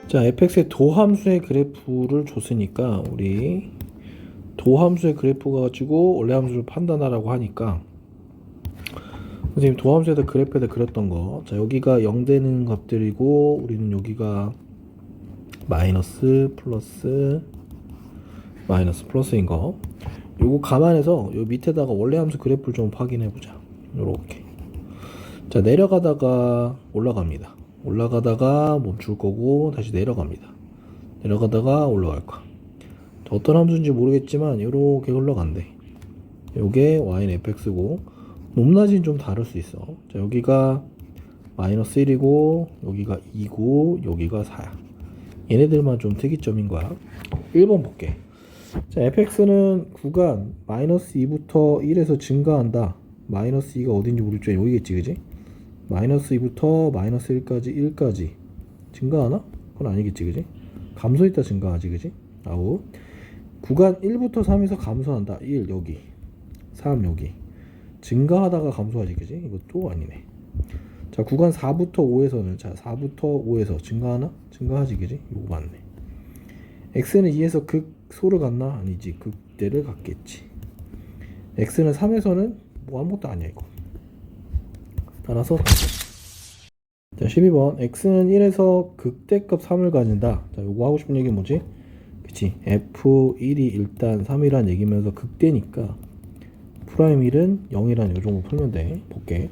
자, fx의 도함수의 그래프를 줬으니까 우리 도함수의 그래프 가지고 원래 함수를 판단하라고 하니까 선생님 도함수에다 그래프에다 그렸던 거, 자 여기가 0 되는 값들이고 우리는 여기가 마이너스 플러스 마이너스 플러스인 거, 요거 감안해서 요 밑에다가 원래 함수 그래프를 좀 확인해 보자. 요렇게. 자 내려가다가 올라갑니다. 올라가다가 멈출 거고 다시 내려갑니다. 내려가다가 올라갈 거. 자, 어떤 함수인지 모르겠지만 요렇게 흘러간대. 요게 y는 fx고 높낮이는 좀 다를 수 있어. 자 여기가 마이너스 1이고 여기가 2고 여기가 4야. 얘네들만 좀 특이점인 거야. 1번 볼게. 자 fx는 구간 마이너스 2부터 1에서 증가한다. 마이너스 2가 어딘지 모르겠죠. 여기겠지 그지? 마이너스 2부터 마이너스 1까지 증가하나? 그건 아니겠지 그지? 감소했다 증가하지 그지? 아우 구간 1부터 3에서 감소한다. 1 여기 3 여기 증가하다가 감소하지 그지? 이것도 아니네. 자 구간 4부터 5에서는 자 4부터 5에서 증가하나? 증가하지 그지? 이거 맞네. x는 2에서 극소를 갔나? 아니지 극대를 갔겠지. x는 3에서는 뭐 아무것도 아니야 이거. 따라서 자 12번 x는 1에서 극대값 3을 가진다. 자 요거 하고 싶은 얘기 뭐지? 그치 f1이 일단 3이란 얘기면서 극대니까 프라임 1은 0이란 요정도 풀면 돼. 볼게.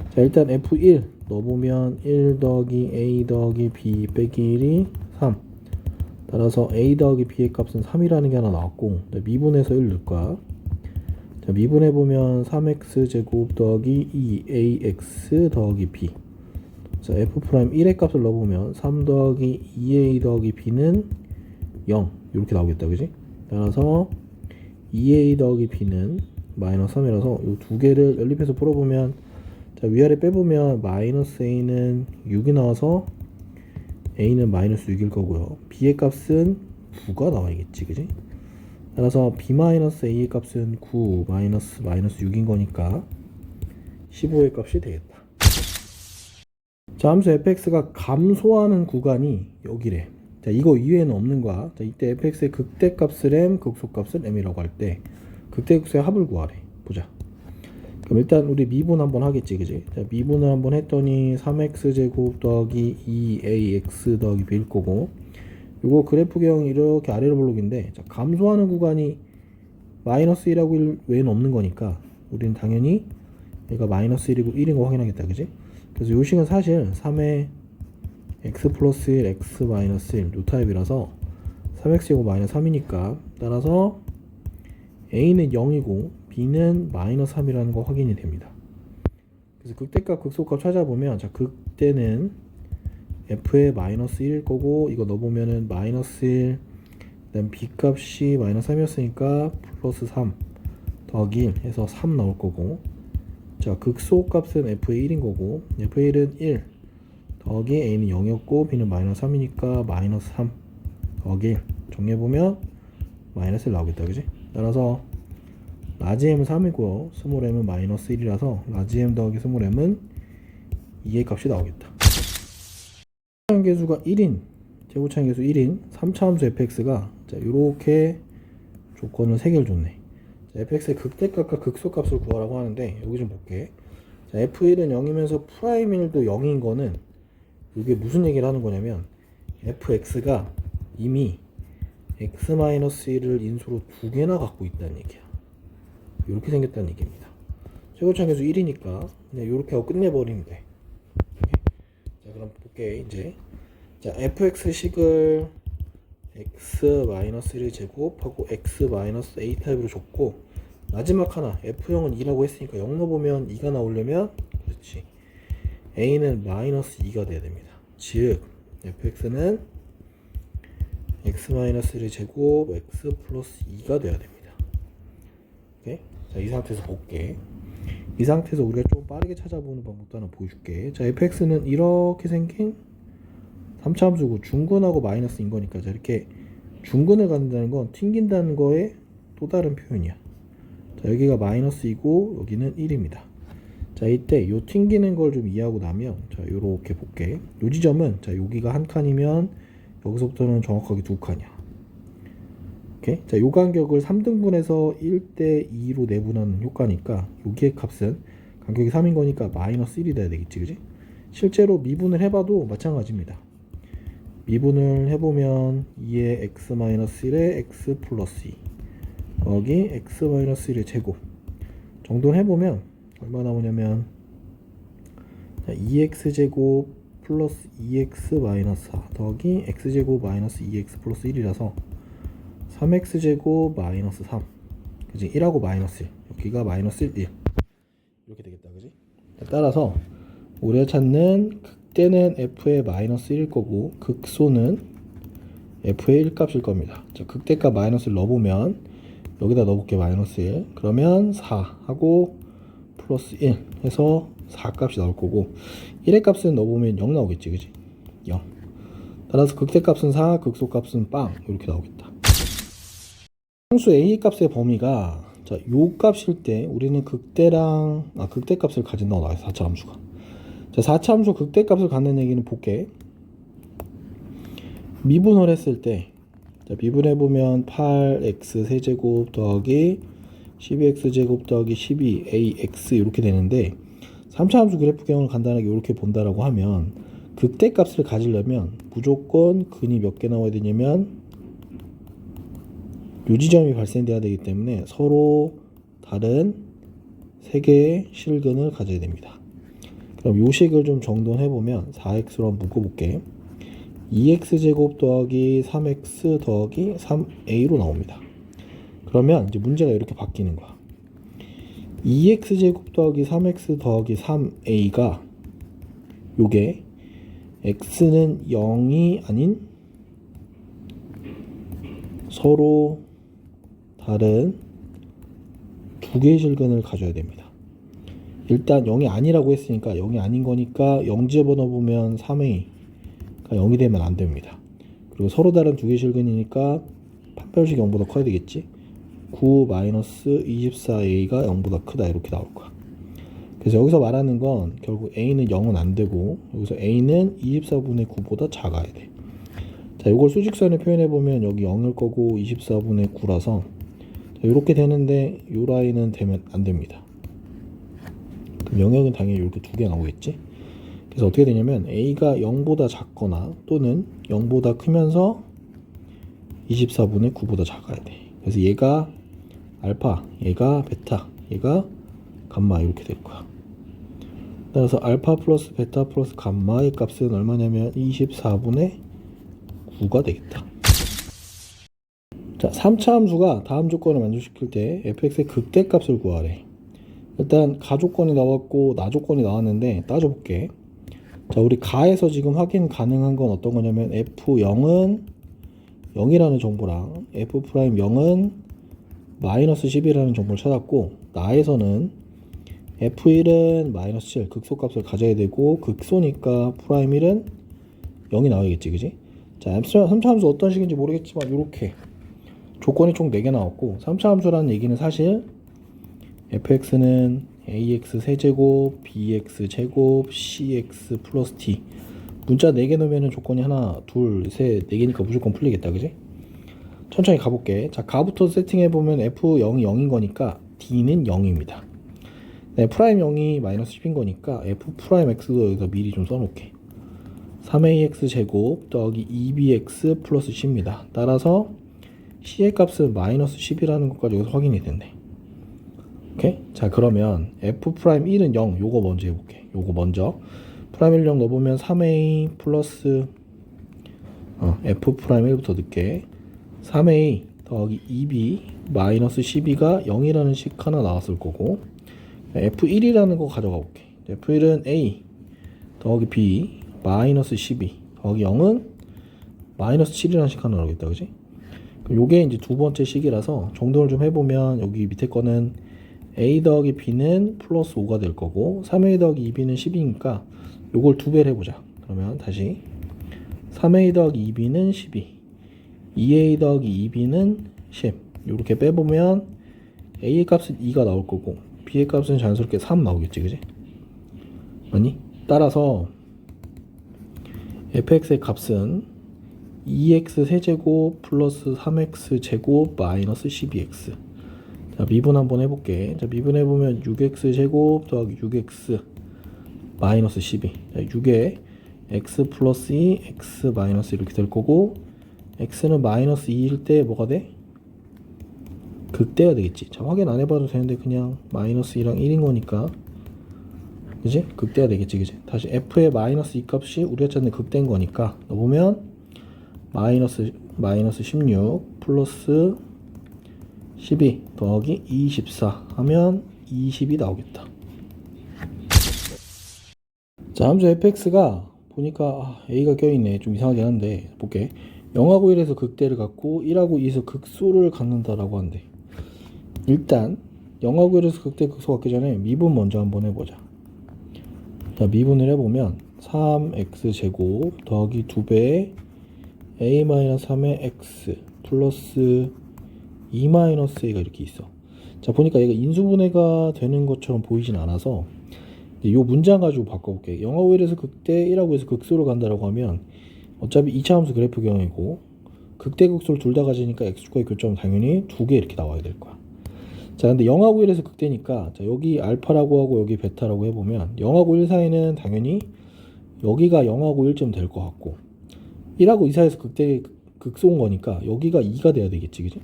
자 일단 f1 넣어보면 1 더하기 a 더하기 b 빼기 1이 3. 따라서 a 더하기 b의 값은 3이라는 게 하나 나왔고 미분해서 1 넣을 거야. 자 미분해보면 3x 제곱 더하기 2ax 더하기 b. 자 f'1의 값을 넣어보면 3 더하기 2a 더하기 b는 0 이렇게 나오겠다 그지? 따라서 2a 더하기 b는 마이너스 3이라서 이 두 개를 연립해서 풀어보면 자 위아래 빼보면 마이너스 a는 6이 나와서 a는 마이너스 6일 거고요. b의 값은 9가 나와야겠지 그지? 따라서 b 마이너스 a의 값은 9 마이너스 6인 거니까 15의 값이 되겠다. 자 함수 fx가 감소하는 구간이 여기래. 자 이거 이외에는 없는 거야. 자 이때 fx의 극대값을 m 극소값을 m이라고 할 때 극대극소의 합을 구하래. 보자. 그럼 일단 우리 미분 한번 하겠지 그지? 자 미분을 한번 했더니 3x 제곱 더하기 2ax 더하기 b일 거고, 요거 그래프경 이렇게 아래로 볼록인데 자 감소하는 구간이 마이너스 1하고 1 외에는 없는 거니까 우리는 당연히 얘가 마이너스 1이고 1인 거 확인하겠다 그지? 그래서 요 식은 사실 3의 x 플러스 1 x 마이너스 1 요 타입이라서 3x 제곱 마이너스 3이니까 따라서 a는 0이고 b는 마이너스 3이라는 거 확인이 됩니다. 그래서 극대값 극소값 찾아보면 자 극대는 f의 마이너스 1일 거고 이거 넣어보면은 마이너스 1 그다음 b 값이 마이너스 3이었으니까 플러스 3 더하기 1 해서 3 나올 거고, 자 극소값은 f의 1인 거고 f의 1은 1 더하기 a는 0이었고 b는 마이너스 3이니까 마이너스 3 더하기 1 정리해보면 마이너스 1 나오겠다 그지? 따라서 라지 m은 3이고요 스몰 m은 마이너스 1이라서 라지 m 더하기 스몰 m은 2의 값이 나오겠다. 제곱차항계수가 1인 제곱차항계수 1인 3차 함수 fx가 자 요렇게 조건을 3개를 줬네. 자, fx의 극대값과 극소값을 구하라고 하는데 여기 좀 볼게. 자 f1은 0이면서 프라임 1도 0인 거는 이게 무슨 얘기를 하는 거냐면 fx가 이미 x-1을 인수로 2개나 갖고 있다는 얘기야. 이렇게 생겼다는 얘기입니다. 최고차항계수 1이니까 그냥 이렇게 하고 끝내버리면 돼. 자 그럼 볼게 이제. 자 fx식을 x-1을 제곱하고 x-a 타입으로 줬고 마지막 하나 f형은 2라고 했으니까 0 넣어보면 2가 나오려면 그렇지 a는 마이너스 2가 돼야 됩니다. 즉 fx는 x-1의 제곱 x 플러스 2가 돼야 됩니다. 오케이? 자, 이 상태에서 볼게. 이 상태에서 우리가 좀 빠르게 찾아보는 방법도 하나 보여줄게. 자 fx는 이렇게 생긴 3차 함수고 중근하고 마이너스인 거니까 자 이렇게 중근을 갖는다는 건 튕긴다는 거에 또 다른 표현이야. 자 여기가 마이너스이고 여기는 1입니다. 자, 이때 요 튕기는 걸 좀 이해하고 나면, 자, 요렇게 볼게. 요 지점은, 자, 여기가 한 칸이면 여기서부터는 정확하게 두 칸이야. 오케이? 자, 요 간격을 3등분해서 1대 2로 내분하는 효과니까 여기의 값은 간격이 3인 거니까 마이너스 1이 돼야 되겠지, 그지? 실제로 미분을 해봐도 마찬가지입니다. 미분을 해보면 2의 x-1에 x 플러스 2 더하기 x-1의 제곱 정도를 해보면 얼마 나오냐면 2x제곱 플러스 2x 마이너스 4 더하기 x제곱 마이너스 2x 플러스 1이라서 3x제곱 마이너스 3 그지? 1하고 마이너스 1 여기가 마이너스 1 이렇게 되겠다, 그지? 따라서 우리가 찾는 극대는 f의 마이너스 1일 거고 극소는 f의 1값일 겁니다. 자, 극대값 마이너스를 넣어보면 여기다 넣어볼게. 마이너스 1 그러면 4 하고 플러스 1 해서 4 값이 나올 거고 1의 값은 넣어보면 0 나오겠지, 그지? 0. 따라서 극대값은 4 극소값은 빵 이렇게 나오겠다. 상수 a 값의 범위가 자, 요 값일 때 우리는 극대값을 가진다고 나와요. 4차 함수가. 자, 4차 함수 극대값을 갖는 얘기는 볼게. 미분을 했을 때 자, 미분해보면 8x 세제곱 더하기 12x제곱 더하기 12ax 이렇게 되는데 3차 함수 그래프 경우는 간단하게 이렇게 본다라고 하면 극대값을 가지려면 무조건 근이 몇 개 나와야 되냐면 요 지점이 발생돼야 되기 때문에 서로 다른 3개의 실근을 가져야 됩니다. 그럼 요 식을 좀 정돈해보면 4x로 한번 묶어볼게. 2x제곱 더하기 3x 더하기 3a로 나옵니다. 그러면 이제 문제가 이렇게 바뀌는 거야. 2x제곱 더하기 3x 더하기 3a가 요게 x는 0이 아닌 서로 다른 두 개의 실근을 가져야 됩니다. 일단 0이 아니라고 했으니까 0이 아닌 거니까 0 집어넣어보면 3a가 0이 되면 안 됩니다. 그리고 서로 다른 두 개의 실근이니까 판별식 0보다 커야 되겠지. 9-24a가 0보다 크다 이렇게 나올 거야. 그래서 여기서 말하는 건 결국 a는 0은 안 되고 여기서 a는 24분의 9보다 작아야 돼. 자, 이걸 수직선에 표현해보면 여기 0일 거고 24분의 9라서 이렇게 되는데 이 라인은 되면 안 됩니다. 그럼 영역은 당연히 이렇게 두 개 나오겠지. 그래서 어떻게 되냐면 a가 0보다 작거나 또는 0보다 크면서 24분의 9보다 작아야 돼. 그래서 얘가 알파, 얘가 베타, 얘가 감마 이렇게 될 거야. 따라서 알파 플러스 베타 플러스 감마의 값은 얼마냐면 24분의 9가 되겠다. 자, 3차 함수가 다음 조건을 만족시킬 때 fx의 극대값을 구하래. 일단 가조건이 나왔고 나조건이 나왔는데 따져볼게. 자, 우리 가에서 지금 확인 가능한 건 어떤 거냐면 f0은 0이라는 정보랑 f'0은 마이너스 10이라는 정보를 찾았고 나에서는 f1은 마이너스 7 극소값을 가져야 되고 극소니까 프라임 1은 0이 나와야겠지, 그지? 자, 3차 함수 어떤 식인지 모르겠지만 이렇게 조건이 총 4개 나왔고 3차 함수라는 얘기는 사실 fx는 ax 세제곱 bx 제곱 cx 플러스 t 문자 4개 넣으면 조건이 하나 둘 셋 4개니까 무조건 풀리겠다, 그지? 천천히 가볼게. 자, 가부터 세팅해보면 f0이 0인 거니까 d는 0입니다. 네, 프라임 0이 마이너스 10인 거니까 f 프라임 x도 여기서 미리 좀 써놓게. 3ax 제곱 더하기 2bx 플러스 c입니다. 따라서 c의 값은 마이너스 10이라는 것까지 여기서 확인이 됐네. 오케이? 자, 그러면 f 프라임 1은 0 요거 먼저 해볼게. 요거 먼저 프라임 1 0 넣어보면 3a 플러스 f 프라임 1부터 넣게 3a 더하기 2b 마이너스 12가 0이라는 식 하나 나왔을 거고 f1이라는 거 가져가 볼게. f1은 a 더하기 b 마이너스 12 더하기 0은 마이너스 7이라는 식 하나 나오겠다, 그지? 요게 이제 두 번째 식이라서 정돈을 좀 해보면 여기 밑에 거는 a 더하기 b는 플러스 5가 될 거고 3a 더하기 2b는 10이니까 요걸 두 배를 해보자. 그러면 다시 3a 더하기 2b는 12 2a 더하기 2b는 10 이렇게 빼보면 a의 값은 2가 나올 거고 b의 값은 자연스럽게 3 나오겠지, 그지? 아니, 따라서 fx의 값은 2x 세제곱 플러스 3x 제곱 마이너스 12x. 자, 미분 한번 해볼게. 자, 미분해보면 6x 제곱 더하기 6x 마이너스 12. 자, 6에 x 플러스 2, x 마이너스 이렇게 될 거고, x는 마이너스 2일 때 뭐가 돼? 극대가 되겠지. 자, 확인 안 해봐도 되는데 그냥 마이너스 2랑 1인 거니까, 그지? 극대가 되겠지, 그지? 다시 f의 마이너스 2 값이 우리가 찾는 극대인 거니까 넣어보면 마이너스 16 플러스 12 더하기 24 하면 20이 나오겠다. 자, 함수 fx가 보니까 a가 껴있네. 좀 이상하긴 한데 볼게. 0하고 1에서 극대를 갖고 1하고 2에서 극소를 갖는다라고 한대. 일단 0하고 1에서 극대 극소 갖기 전에 미분 먼저 한번 해보자. 자, 미분을 해보면 3x제곱 더하기 2배의 a-3의 x 플러스 2-a가 이렇게 있어. 자, 보니까 얘가 인수분해가 되는 것처럼 보이진 않아서 이 문장 가지고 바꿔볼게. 0하고 1에서 극대, 1하고 2에서 극소로 간다라고 하면 어차피 2차 함수 그래프 경이고 극대 극소를 둘 다 가지니까 x축과의 교점은 당연히 2개 이렇게 나와야 될 거야. 자, 근데 0하고 1에서 극대니까 자, 여기 알파라고 하고 여기 베타라고 해보면 0하고 1 사이는 당연히 여기가 0하고 1쯤 될 것 같고 1하고 2 사이에서 극대 극소인 거니까 여기가 2가 돼야 되겠지, 그지?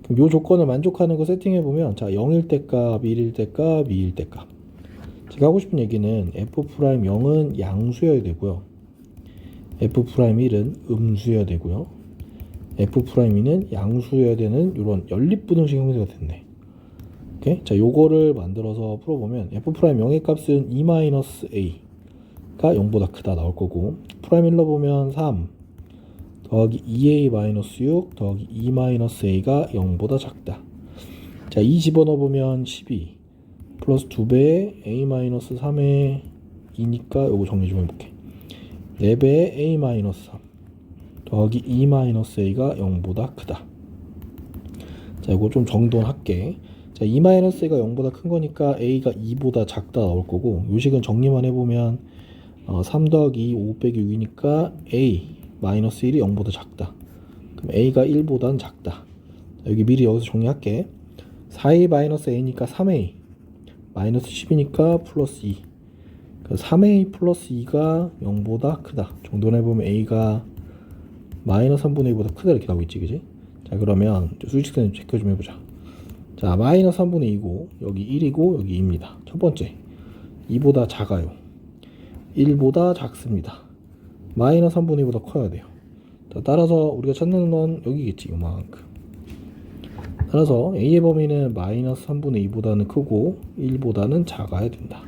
그럼 요 조건을 만족하는 거 세팅해보면 자, 0일 때 값, 1일 때 값, 2일 때 값. 제가 하고 싶은 얘기는 f'0은 양수여야 되고요, f'1은 음수여야 되고요, f'2는 양수여야 되는 이런 연립부등식 형태가 됐네. 오케이? 자, 요거를 만들어서 풀어보면 f'0의 값은 2-a가 0보다 크다 나올 거고, 프라임 1로 보면 3 더하기 2a-6 더하기 2-a가 0보다 작다. 자, 2 집어넣어 보면 12 플러스 2배의 a-3의 2니까 요거 정리 좀 해볼게. 4배의 a-3 더하기 2-a가 0보다 크다. 자, 이거 좀 정돈할게. 자, 2-a가 0보다 큰 거니까 a가 2보다 작다 나올 거고, 요식은 정리만 해보면 3 더하기 2, 5 빼기 6이니까 a-1이 0보다 작다. 그럼 a가 1보다는 작다. 자, 여기 미리 여기서 정리할게. 4a-a니까 3a 마이너스 10이니까 플러스 2. 그러니까 3a 플러스 2가 0보다 크다. 정돈해보면 a가 마이너스 3분의 2보다 크다 이렇게 나오고 있지, 그지? 자, 그러면 수직선 체크 좀 해보자. 자, 마이너스 3분의 2고 여기 1이고 여기 2입니다. 첫 번째 2보다 작아요, 1보다 작습니다. 마이너스 3분의 2보다 커야 돼요. 자, 따라서 우리가 찾는 건 여기겠지, 요만큼. 따라서 a의 범위는 마이너스 3분의 2보다는 크고 1보다는 작아야 된다.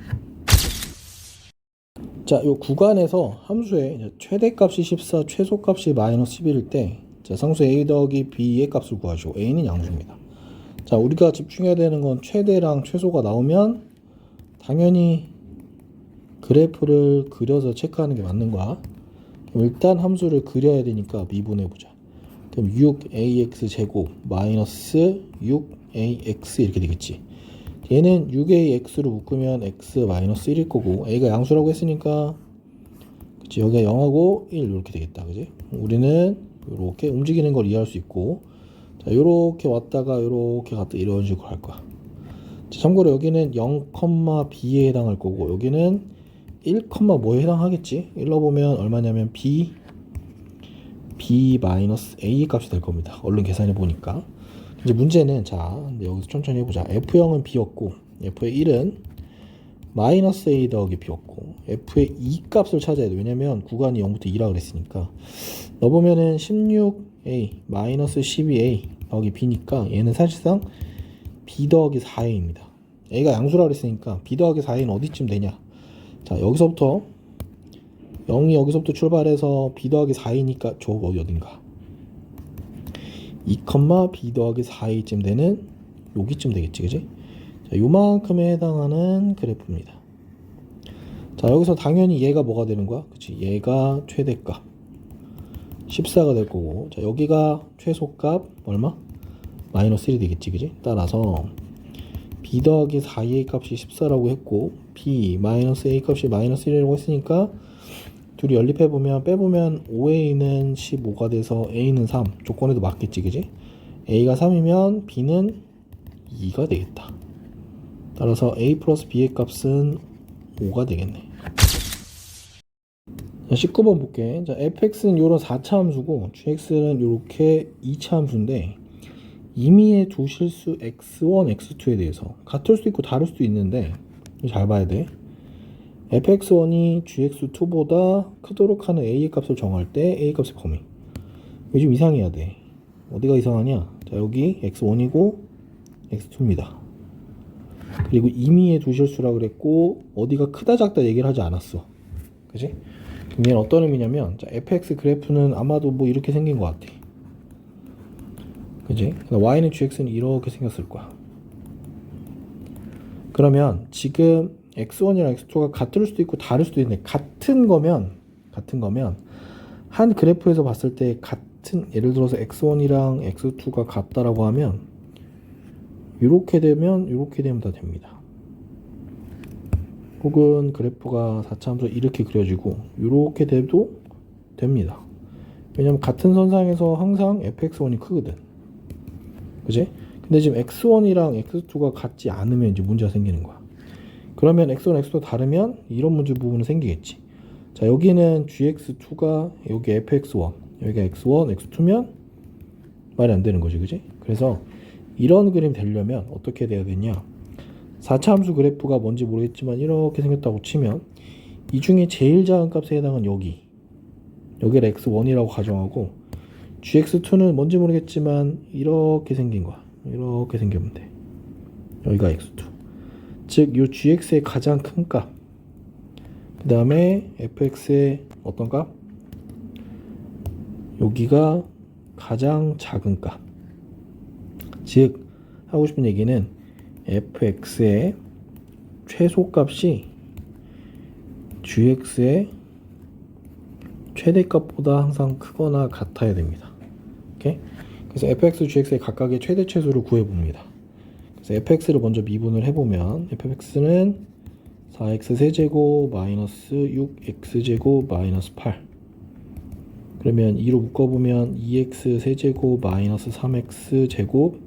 자, 요 구간에서 함수의 최대값이 14, 최소값이 마이너스 11일 때 자, 상수 a 더하기 b의 값을 구하시오. a는 양수입니다. 자, 우리가 집중해야 되는 건 최대랑 최소가 나오면 당연히 그래프를 그려서 체크하는 게 맞는 거야. 그럼 일단 함수를 그려야 되니까 미분해보자. 그럼 6ax 제곱 마이너스 6ax 이렇게 되겠지. 얘는 6ax로 묶으면 x 마이너스 1일 거고, a가 양수라고 했으니까 그치, 여기가 0하고 1 이렇게 되겠다, 그지? 우리는 이렇게 움직이는 걸 이해할 수 있고, 자, 요렇게 왔다가 요렇게 갔다 이런 식으로 할 거야. 자, 참고로 여기는 0, b에 해당할 거고, 여기는 1, 뭐에 해당하겠지? 1로 보면 얼마냐면 b 마이너스 a 값이 될 겁니다. 얼른 계산해 보니까. 이제 문제는 자, 여기서 천천히 해보자. f0은 b였고 f의 1은 마이너스 a 더하기 b였고 f의 2 값을 찾아야 돼. 왜냐면 구간이 0부터 2라 그랬으니까. 넣어보면은 16a 마이너스 12a 더하기 b니까 얘는 사실상 b 더하기 4a입니다. a가 양수라 그랬으니까 b 더하기 4a는 어디쯤 되냐. 자, 여기서부터 0이 여기서부터 출발해서 b 더하기 4이니까 저 어딘가 2, b 더하기 4a쯤 되는 여기쯤 되겠지, 그지? 자, 요만큼에 해당하는 그래프입니다. 자, 여기서 당연히 얘가 뭐가 되는 거야? 그치? 얘가 최대값 14가 될 거고, 자, 여기가 최소값 얼마? 마이너스 1이 되겠지, 그지? 따라서 b 더하기 4의 값이 14라고 했고 b 마이너스 a 값이 마이너스 1이라고 했으니까 둘이 연립해보면 빼보면 5a는 15가 돼서 a는 3 조건에도 맞겠지 그지? a가 3이면 b는 2가 되겠다. 따라서 a 플러스 b의 값은 5가 되겠네. 자, 19번 볼게. 자, fx는 요런 4차 함수고 gx는 요렇게 2차 함수인데 임의의 두 실수 x1, x2에 대해서 같을 수도 있고 다를 수도 있는데 잘 봐야 돼. fx1이 gx2보다 크도록 하는 a의 값을 정할 때 a 값의 범위. 이거 좀 이상해야 돼. 어디가 이상하냐? 자, 여기 x1이고 x2입니다. 그리고 임의의 두 실수라 그랬고 어디가 크다 작다 얘기를 하지 않았어. 그지? 그럼 얘는 어떤 의미냐면 자, fx 그래프는 아마도 뭐 이렇게 생긴 것 같아. 그지? y는 gx는 이렇게 생겼을 거야. 그러면 지금 x1이랑 x2가 같을 수도 있고 다를 수도 있는데 같은 거면 한 그래프에서 봤을 때 같은 예를 들어서 x1이랑 x2가 같다라고 하면 이렇게 되면 다 됩니다. 혹은 그래프가 4차 함수 이렇게 그려지고 이렇게 돼도 됩니다. 왜냐면 같은 선상에서 항상 fx1이 크거든. 그지? 근데 지금 x1이랑 x2가 같지 않으면 이제 문제가 생기는 거야. 그러면 x1, x2가 다르면 이런 문제 부분은 생기겠지. 자, 여기는 gx2가 여기 fx1, 여기가 x1, x2면 말이 안 되는 거지, 그지? 그래서 이런 그림 되려면 어떻게 돼야 되냐? 4차 함수 그래프가 뭔지 모르겠지만 이렇게 생겼다고 치면 이 중에 제일 작은 값에 해당은 여기를 x1이라고 가정하고 gx2는 뭔지 모르겠지만 이렇게 생긴 거야. 이렇게 생기면 돼. 여기가 x2. 즉, 이 gx의 가장 큰 값. 그 다음에 fx의 어떤 값? 여기가 가장 작은 값. 즉, 하고 싶은 얘기는 fx의 최소값이 gx의 최대값보다 항상 크거나 같아야 됩니다. 오케이? 그래서 fx, gx의 각각의 최대 최소를 구해봅니다. 그래서 fx를 먼저 미분을 해보면 fx는 4x 세제곱 마이너스 6x제곱 마이너스 8 그러면 2로 묶어보면 2x 세제곱 마이너스 3x 제곱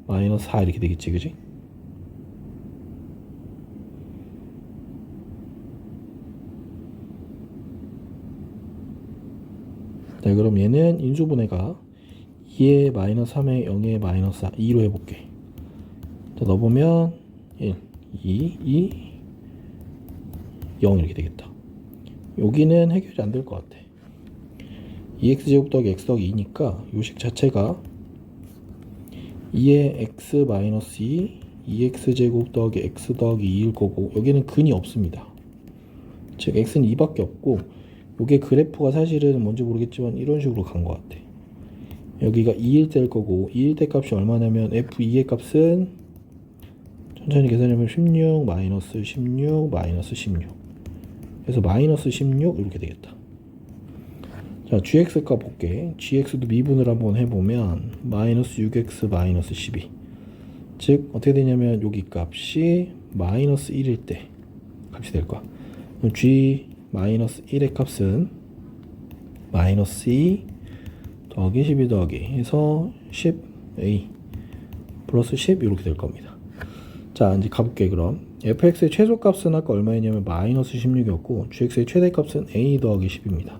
마이너스 4 이렇게 되겠지 그지? 네, 그럼 얘는 인수분해가 2에 마이너스 3에 0에 마이너스 4 2로 해볼게. 자, 넣어보면 1, 2, 0 이렇게 되겠다. 여기는 해결이 안 될 것 같아. 2x제곱 더하기 x 더하기 2니까 요식 자체가 2에 x 마이너스 2, 2x제곱 더하기 x 더하기 2일 거고 여기는 근이 없습니다. 즉 x는 2밖에 없고 요게 그래프가 사실은 뭔지 모르겠지만 이런 식으로 간 것 같아. 여기가 2일 때일 거고 2일 때 값이 얼마냐면 f2의 값은 천천히 계산해보면 16 마이너스 16 마이너스 16 그래서 마이너스 16 이렇게 되겠다. 자, gx 값 볼게. gx도 미분을 한번 해보면 마이너스 6x 마이너스 12 즉 어떻게 되냐면 여기 값이 마이너스 1일 때 값이 될 거야. g 마이너스 1의 값은 마이너스 2 더하기 12 더하기 해서 10a 플러스 10 이렇게 될 겁니다. 자, 이제 가볼게. 그럼 fx의 최소값은 아까 얼마였냐면 마이너스 16이었고 gx의 최대값은 a 더하기 10입니다.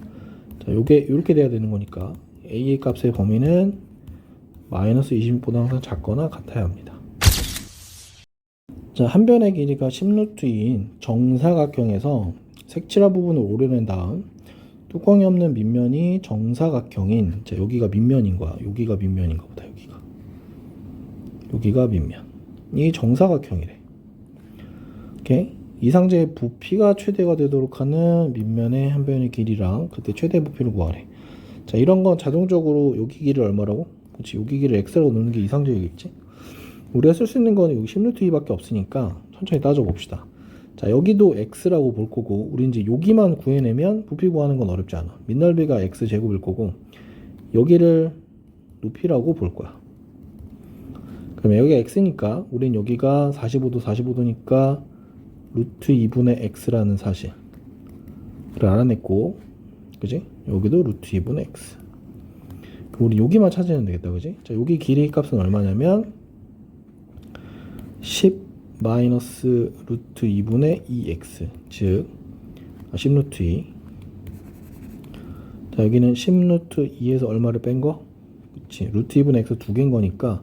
자, 요게 이렇게 돼야 되는 거니까 a의 값의 범위는 마이너스 20보다 항상 작거나 같아야 합니다. 자, 한 변의 길이가 10루트인 정사각형에서 색칠화 부분을 오려낸 다음 뚜껑이 없는 밑면이 정사각형인, 자, 여기가 밑면인 거야. 여기가 밑면인가 보다. 여기가 밑면이 정사각형이래. 오케이? 이상제의 부피가 최대가 되도록 하는 밑면의 한 변의 길이랑 그때 최대 부피를 구하래. 자, 이런 건 자동적으로 여기 길이 얼마라고? 그렇지, 여기 길이를 x라고 넣는 게 이상제이겠지? 우리가 쓸 수 있는 건 여기 10루트 2밖에 없으니까 천천히 따져봅시다. 자, 여기도 x라고 볼 거고 우리 이제 여기만 구해내면 부피 구하는 건 어렵지 않아. 밑넓이가 x제곱일 거고 여기를 높이라고 볼 거야. 그러면 여기가 x니까 우린 여기가 45도 45도니까 루트 2분의 x라는 사실을 알아냈고, 그지? 여기도 루트 2분의 x. 그럼 우리 여기만 찾으면 되겠다, 그지? 자, 여기 길이 값은 얼마냐면 10 마이너스 루트 2분의 2x, 즉 10 루트 2. 자, 여기는 10 루트 2에서 얼마를 뺀 거? 그치, 루트 2분의 x 두 개인 거니까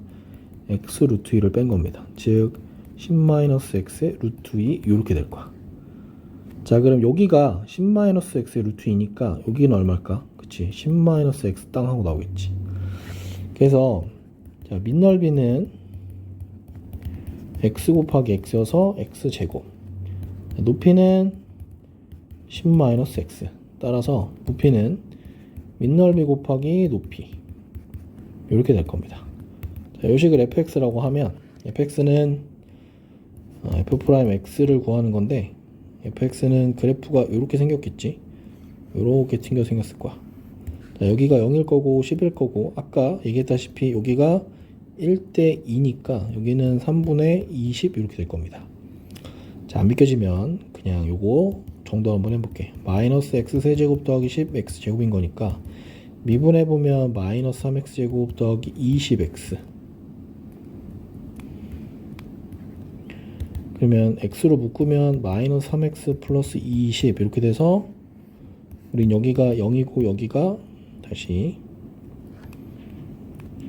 x 루트 2를 뺀 겁니다. 즉 10 마이너스 x의 루트 2 이렇게 될 거야. 자, 그럼 여기가 10 마이너스 x의 루트 2니까 여기는 얼마일까? 그치, 10 마이너스 x 땅 하고 나오겠지. 그래서 자, 밑넓이는 x 곱하기 x여서 x제곱, 높이는 10 마이너스 x. 따라서 높이는 밑넓이 곱하기 높이 이렇게 될 겁니다. 자, 이 식을 fx라고 하면 fx는 f'x를 구하는 건데, fx는 그래프가 이렇게 생겼겠지. 이렇게 튕겨 생겼을 거야. 자, 여기가 0일 거고 10일 거고, 아까 얘기했다시피 여기가 1대 2니까 여기는 3분의 20 이렇게 될 겁니다. 자, 안 믿겨지면 그냥 요거 정도 한번 해볼게. 마이너스 x 세제곱 더하기 10 x 제곱인 거니까 미분해보면 마이너스 3x 제곱 더하기 20x, 그러면 x로 묶으면 마이너스 3x 플러스 20 이렇게 돼서 우린 여기가 0이고 여기가 다시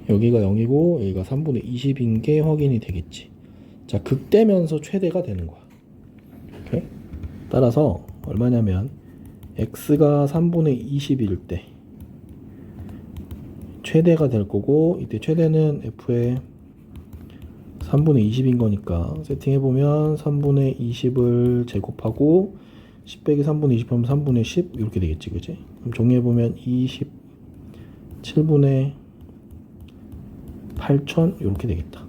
여기가 0이고 여기가 3분의 20인 게 확인이 되겠지. 자, 극대면서 최대가 되는 거야. 오케이? 따라서 얼마냐면 x가 3분의 20일 때 최대가 될 거고, 이때 최대는 f의 3분의 20인 거니까 세팅해보면 3분의 20을 제곱하고 10 빼기 3분의 20 하면 3분의 10 이렇게 되겠지, 그치? 그럼 정리해보면 27분의 8000 이렇게 되겠다.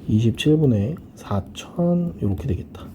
27분의 4000 이렇게 되겠다.